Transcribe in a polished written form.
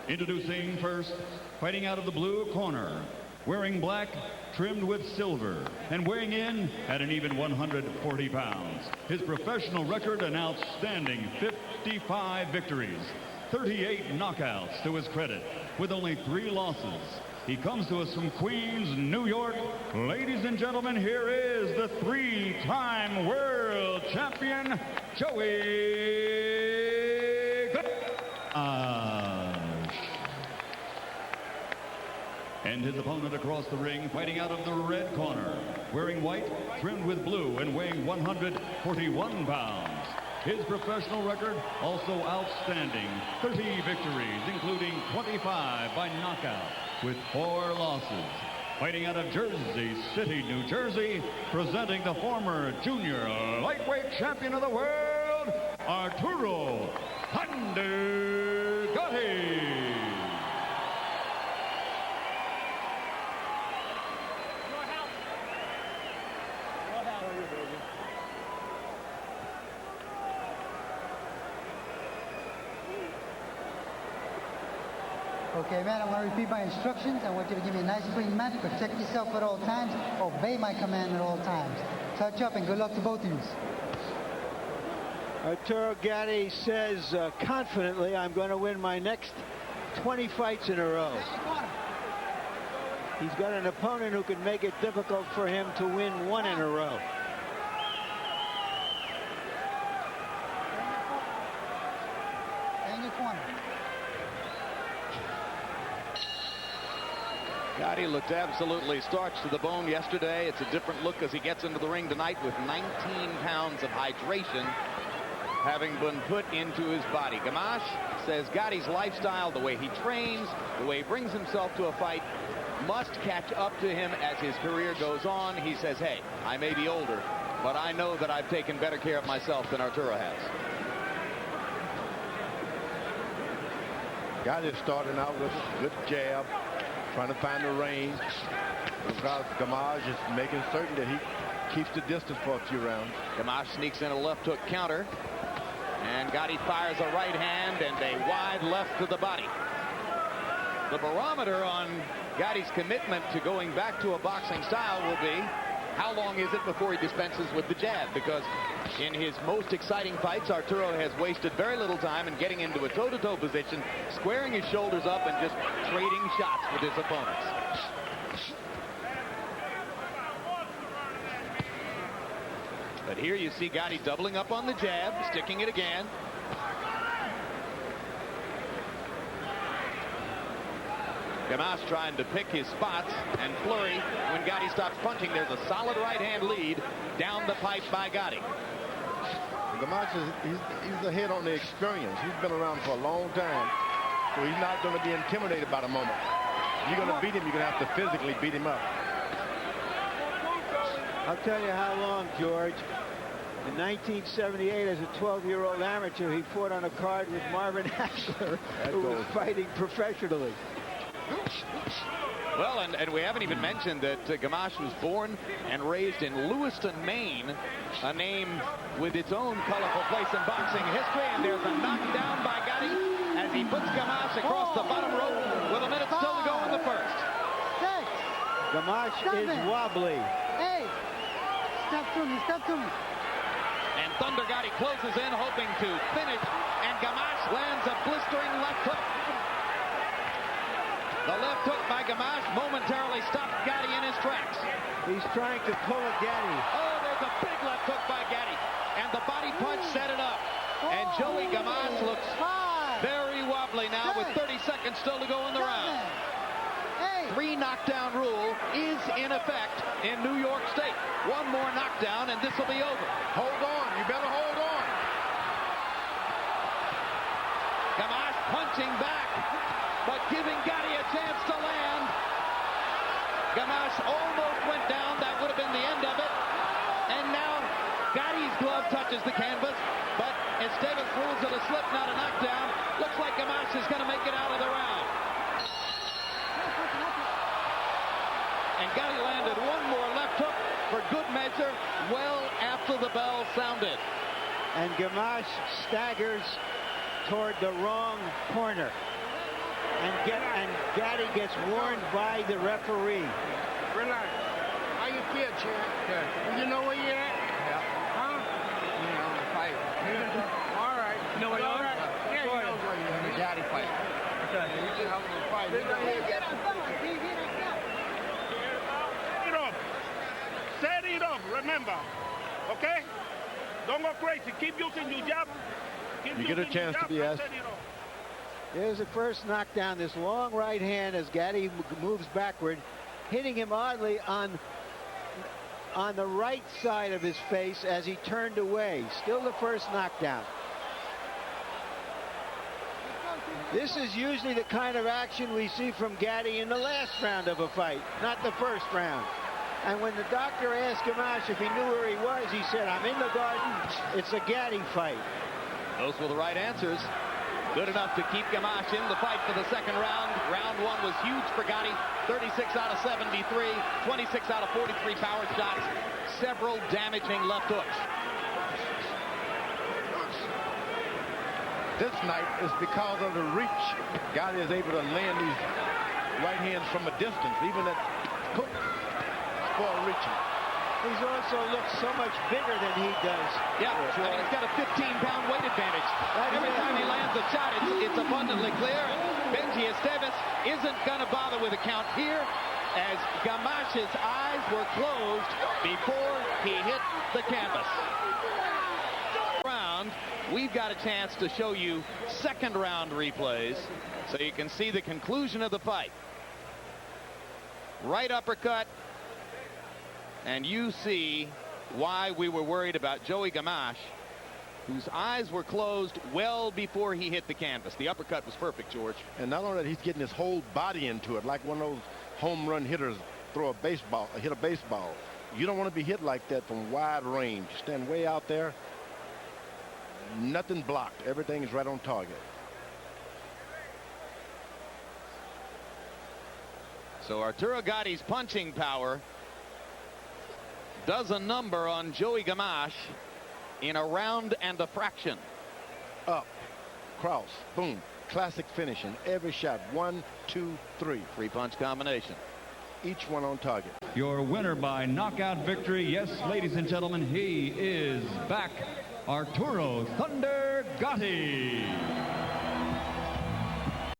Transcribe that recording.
Introducing first, fighting out of the blue corner, wearing black, trimmed with silver, and weighing in at an even 140 pounds. His professional record, an outstanding 55 victories, 38 knockouts to his credit, with only 3 losses. He comes to us from Queens, New York. Ladies and gentlemen, here is the 3-time world champion, Joey Gamache. And his opponent across the ring, fighting out of the red corner, wearing white, trimmed with blue, and weighing 141 pounds. His professional record, also outstanding, 30 victories, including 25 by knockout, with 4 losses. Fighting out of Jersey City, New Jersey, presenting the former junior lightweight champion of the world, Arturo Gatti. Okay, man, I want to repeat my instructions. I want you to give me a nice clean match. Protect yourself at all times. Obey my command at all times. Touch up and good luck to both of you. Arturo Gatti says confidently, I'm going to win my next 20 fights in a row. He's got an opponent who can make it difficult for him to win 1 in a row. Stay in your corner. Gatti looked absolutely starched to the bone yesterday. It's a different look as he gets into the ring tonight with 19 pounds of hydration having been put into his body. Gamache says Gatti's lifestyle, the way he trains, the way he brings himself to a fight, must catch up to him as his career goes on. He says, hey, I may be older, but I know that I've taken better care of myself than Arturo has. Gatti starting out with a good jab, trying to find the range. Because Gamache is making certain that he keeps the distance for a few rounds. Gamache sneaks in a left hook counter. And Gatti fires a right hand and a wide left to the body. The barometer on Gatti's commitment to going back to a boxing style will be how long is it before he dispenses with the jab? Because in his most exciting fights, Arturo has wasted very little time in getting into a toe-to-toe position, squaring his shoulders up and just trading shots with his opponents. But here you see Gatti doubling up on the jab, sticking it again. Gamache trying to pick his spots and flurry. When Gatti stops punching, there's a solid right-hand lead down the pipe by Gatti. Gamache, he's ahead on the experience. He's been around for a long time, so he's not going to be intimidated by the moment. If you're going to beat him, you're going to have to physically beat him up. I'll tell you how long, George. In 1978, as a 12-year-old amateur, he fought on a card with Marvin Hagler, who was fighting professionally. Well, and we haven't even mentioned that Gamache was born and raised in Lewiston, Maine, a name with its own colorful place in boxing history. And there's a knockdown by Gatti as he puts Gamache across the bottom rope with a minute still to go in the first. Gamache is wobbly. Hey, step to me, step to me. And Thunder Gatti closes in, hoping to finish, and Gamache lands a blistering left hook. The left hook by Gamache momentarily stopped Gatti in his tracks. He's trying to pull a Gatti. Oh, there's a big left hook by Gatti, and the body punch set it up. And Joey Gamache looks very wobbly now with 30 seconds still to go in the round. 3 knockdown rule is in effect in New York State. 1 more knockdown and this will be over. Hold on, you better hold on. Gamache punching back, but giving Gatti a chance to land. Gamache almost went down. That would have been the end of it. And now Gatti's glove touches the canvas, but Esteves rules it a slip, not a knockdown. Looks like Gamache is going to make it out of the round. And Gatti landed 1 more left hook for good measure well after the bell sounded. And Gamache staggers toward the wrong corner. and Gatti gets warned by the referee. Relax. How you feel, champ? Good. You know where you're at? Yeah. Huh? You know, fight. All right. You know where you are? Yeah, he knows where you are. The Gatti fight. Okay. You can help him fight. It up. Set it up, remember. Okay? Don't go crazy. Keep using your jab. You get a chance to be asked. There's the first knockdown. This long right hand as Gatti moves backward, hitting him oddly on the right side of his face as he turned away. Still the first knockdown. This is usually the kind of action we see from Gatti in the last round of a fight, not the first round. And when the doctor asked Gamache if he knew where he was, he said, "I'm in the garden. It's a Gatti fight." Those were the right answers. Good enough to keep Gamache in the fight for the second round. Round one was huge for Gatti. 36 out of 73, 26 out of 43 power shots, several damaging left hooks. This night is because of the reach. Gatti is able to land these right hands from a distance, even at for reaching. He's also looked so much bigger than he does. Yeah, I mean, he's got a 15-pound weight advantage. Every time he lands a shot, it's abundantly clear. And Benji Esteves isn't going to bother with a count here, as Gamache's eyes were closed before he hit the canvas. Round, we've got a chance to show you second round replays so you can see the conclusion of the fight. Right uppercut, and you see why we were worried about Joey Gamache, whose eyes were closed well before he hit the canvas. The uppercut was perfect, George. And not only that, he's getting his whole body into it, like one of those home run hitters hit a baseball. You don't want to be hit like that from wide range. You stand way out there, nothing blocked. Everything is right on target. So Arturo Gatti's punching power does a number on Joey Gamache in a round and a fraction. Up, cross, boom. Classic finishing. Every shot. 1, 2, 3. Three-punch combination. Each one on target. Your winner by knockout victory. Yes, ladies and gentlemen, he is back. Arturo Thunder Gatti.